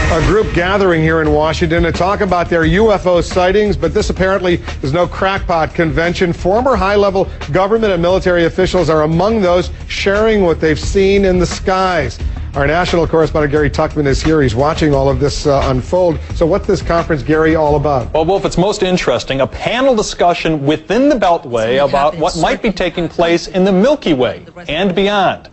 A group gathering here in Washington to talk about their UFO sightings, but this apparently is no crackpot convention. Former high-level government and military officials are among those sharing what they've seen in the skies. Our national correspondent Gary Tuckman is here. He's watching all of this unfold. So what's this conference, Gary, all about? Well, Wolf, it's most interesting. A panel discussion within the Beltway about what might be taking place in the Milky Way and beyond.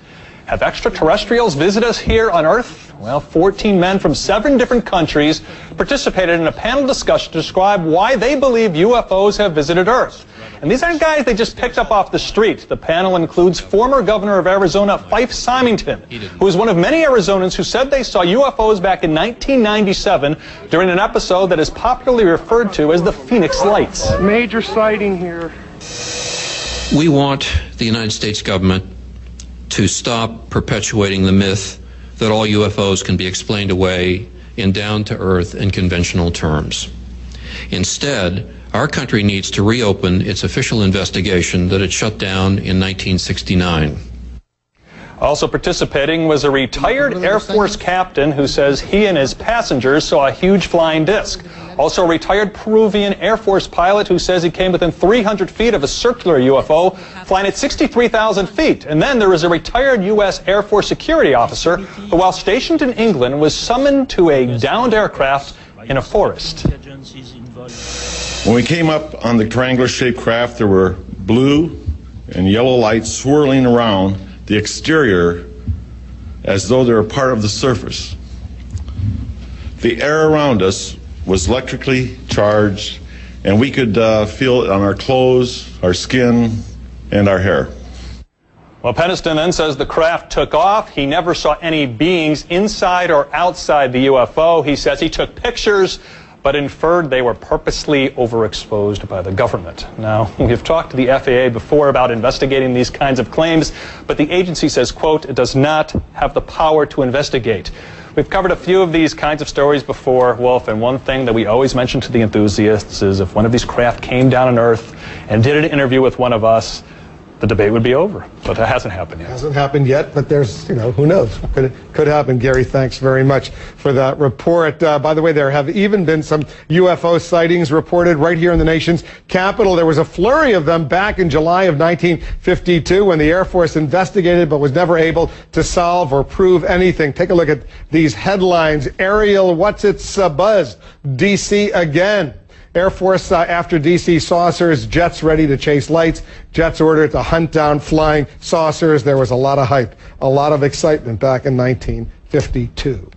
Have extraterrestrials visited us here on Earth? Well, 14 men from 7 different countries participated in a panel discussion to describe why they believe UFOs have visited Earth. And these aren't guys they just picked up off the street. The panel includes former governor of Arizona, Fife Symington, who is one of many Arizonans who said they saw UFOs back in 1997 during an episode that is popularly referred to as the Phoenix Lights. Major sighting here. We want the United States government to stop perpetuating the myth that all UFOs can be explained away in down-to-earth and conventional terms. Instead, our country needs to reopen its official investigation that it shut down in 1969. Also participating was a retired Air Force captain who says he and his passengers saw a huge flying disc. Also a retired Peruvian Air Force pilot who says he came within 300 feet of a circular UFO flying at 63,000 feet. And then there is a retired U.S. Air Force security officer who, while stationed in England, was summoned to a downed aircraft in a forest. When we came up on the triangular-shaped craft, there were blue and yellow lights swirling around the exterior as though they were part of the surface. The air around us was electrically charged, and we could feel it on our clothes, our skin, and our hair. Well, Peniston then says the craft took off. He never saw any beings inside or outside the UFO. He says he took pictures, but inferred they were purposely overexposed by the government. Now, we've talked to the FAA before about investigating these kinds of claims, but the agency says, quote, it does not have the power to investigate. We've covered a few of these kinds of stories before, Wolf, and one thing that we always mention to the enthusiasts is if one of these craft came down on Earth and did an interview with one of us, the debate would be over. But that hasn't happened yet. Hasn't happened yet, but there's, who knows? Could happen. Gary, thanks very much for that report. By the way, there have even been some UFO sightings reported right here in the nation's capital. There was a flurry of them back in July of 1952 when the Air Force investigated but was never able to solve or prove anything. Take a look at these headlines. Aerial, what's its buzz? D.C. again. Air Force after D.C. saucers, jets ready to chase lights, jets ordered to hunt down flying saucers. There was a lot of hype, a lot of excitement back in 1952.